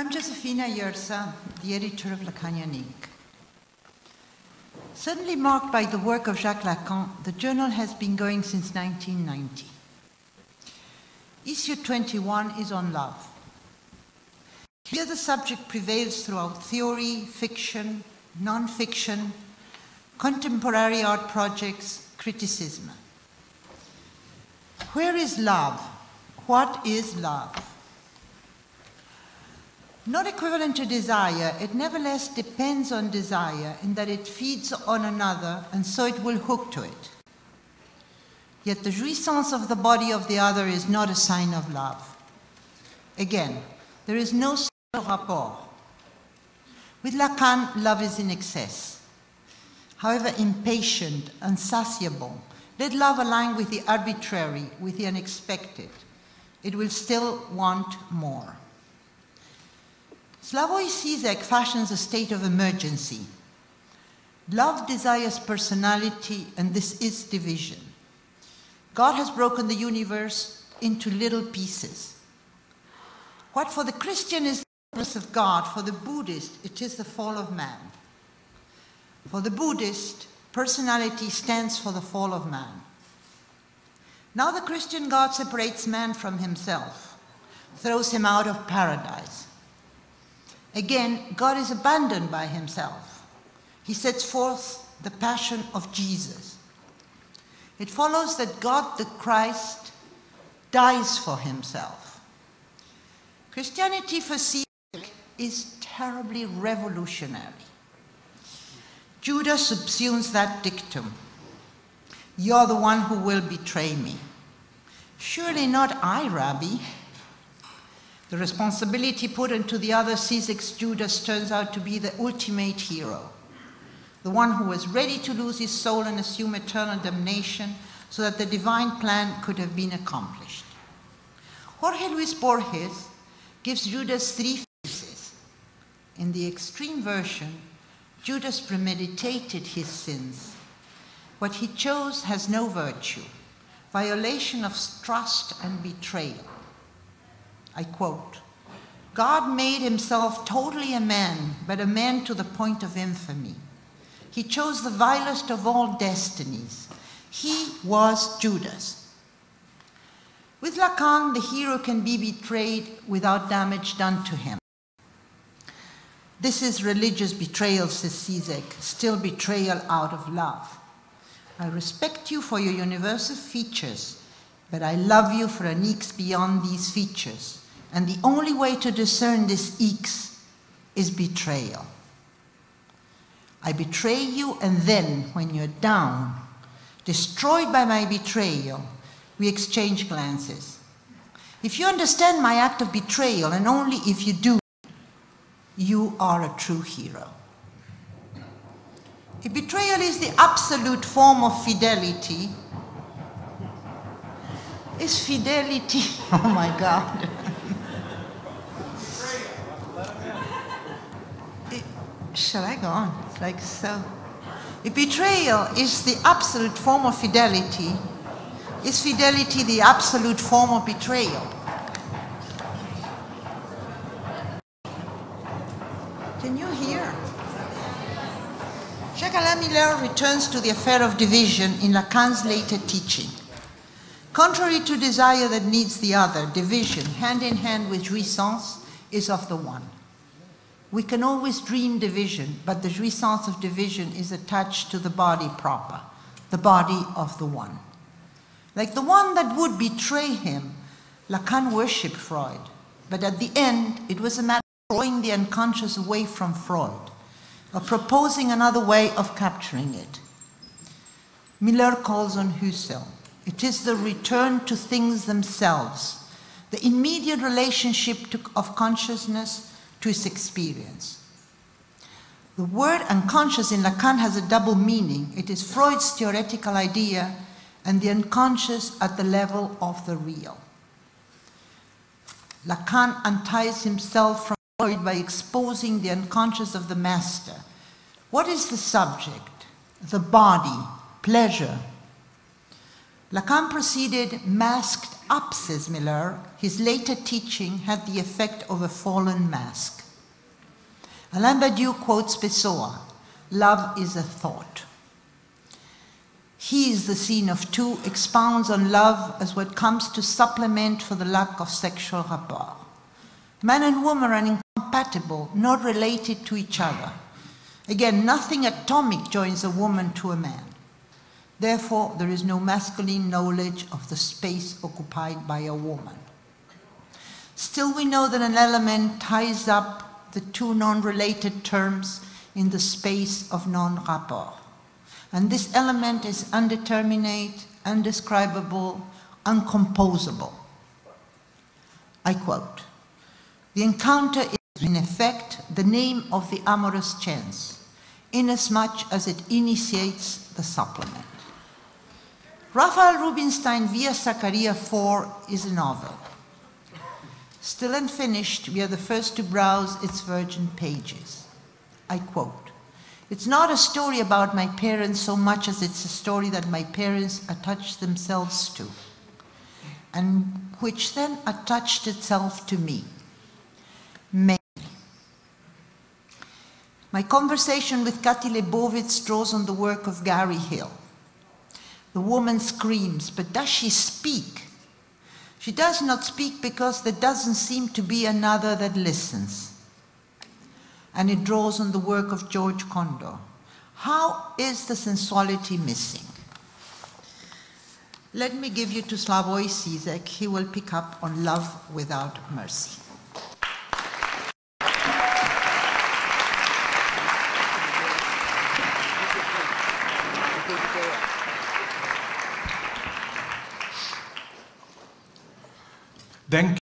I'm Josefina Ayerza, the editor of Lacanian Inc. Certainly marked by the work of Jacques Lacan, the journal has been going since 1990. Issue 21 is on love. Here the subject prevails throughout theory, fiction, non-fiction, contemporary art projects, criticism. Where is love? What is love? Not equivalent to desire, it nevertheless depends on desire in that it feeds on another and so it will hook to it. Yet the jouissance of the body of the other is not a sign of love. Again, there is no rapport. With Lacan, love is in excess. However impatient, insatiable, let love align with the arbitrary, with the unexpected. It will still want more. Slavoj Zizek fashions a state of emergency. Love desires personality, and this is division. God has broken the universe into little pieces. What for the Christian is the purpose of God, for the Buddhist, it is the fall of man. For the Buddhist, personality stands for the fall of man. Now the Christian God separates man from himself, throws him out of paradise. Again, God is abandoned by himself. He sets forth the passion of Jesus. It follows that God the Christ dies for himself. Christianity for Zizek is terribly revolutionary. Judas subsumes that dictum. You're the one who will betray me. Surely not I, Rabbi. The responsibility put into the other Zizek's Judas turns out to be the ultimate hero, the one who was ready to lose his soul and assume eternal damnation so that the divine plan could have been accomplished. Jorge Luis Borges gives Judas three phases. In the extreme version, Judas premeditated his sins. What he chose has no virtue, violation of trust and betrayal. I quote, God made himself totally a man, but a man to the point of infamy. He chose the vilest of all destinies. He was Judas. With Lacan, the hero can be betrayed without damage done to him. This is religious betrayal, says Zizek, still betrayal out of love. I respect you for your universal features, but I love you for an X beyond these features. And the only way to discern this X is betrayal. I betray you, and then, when you're down, destroyed by my betrayal, we exchange glances. If you understand my act of betrayal, and only if you do, you are a true hero. If betrayal is the absolute form of fidelity, is fidelity, oh my God. Shall I go on? It's like so. If betrayal is the absolute form of fidelity, is fidelity the absolute form of betrayal? Can you hear? Jacques Miller returns to the affair of division in Lacan's later teaching. Contrary to desire that needs the other, division, hand in hand with jouissance, is of the one. We can always dream division, but the jouissance of division is attached to the body proper, the body of the one. Like the one that would betray him, Lacan worshipped Freud, but at the end, it was a matter of drawing the unconscious away from Freud, of proposing another way of capturing it. Miller calls on Husserl. It is the return to things themselves, the immediate relationship of consciousness to its experience. The word unconscious in Lacan has a double meaning. It is Freud's theoretical idea and the unconscious at the level of the real. Lacan unties himself from Freud by exposing the unconscious of the master. What is the subject? The body, pleasure. Lacan proceeded, masked up, says Miller. His later teaching had the effect of a fallen mask. Alain Badiou quotes Pessoa, love is a thought. He is the scene of two, expounds on love as what comes to supplement for the lack of sexual rapport. Man and woman are incompatible, not related to each other. Again, nothing atomic joins a woman to a man. Therefore, there is no masculine knowledge of the space occupied by a woman. Still, we know that an element ties up the two non-related terms in the space of non-rapport. And this element is undeterminate, undescribable, uncomposable. I quote, "The encounter is in effect the name of the amorous chance, inasmuch as it initiates the supplement." Raphael Rubinstein Via Zaccaria 4 is a novel. Still unfinished, we are the first to browse its virgin pages. I quote, "It's not a story about my parents so much as it's a story that my parents attached themselves to, and which then attached itself to me. Mainly. My conversation with Kati Lebovitz draws on the work of Gary Hill. The woman screams, but does she speak? She does not speak because there doesn't seem to be another that listens. And it draws on the work of George Condor. How is the sensuality missing? Let me give you to Slavoj Zizek. He will pick up on love without mercy. Thank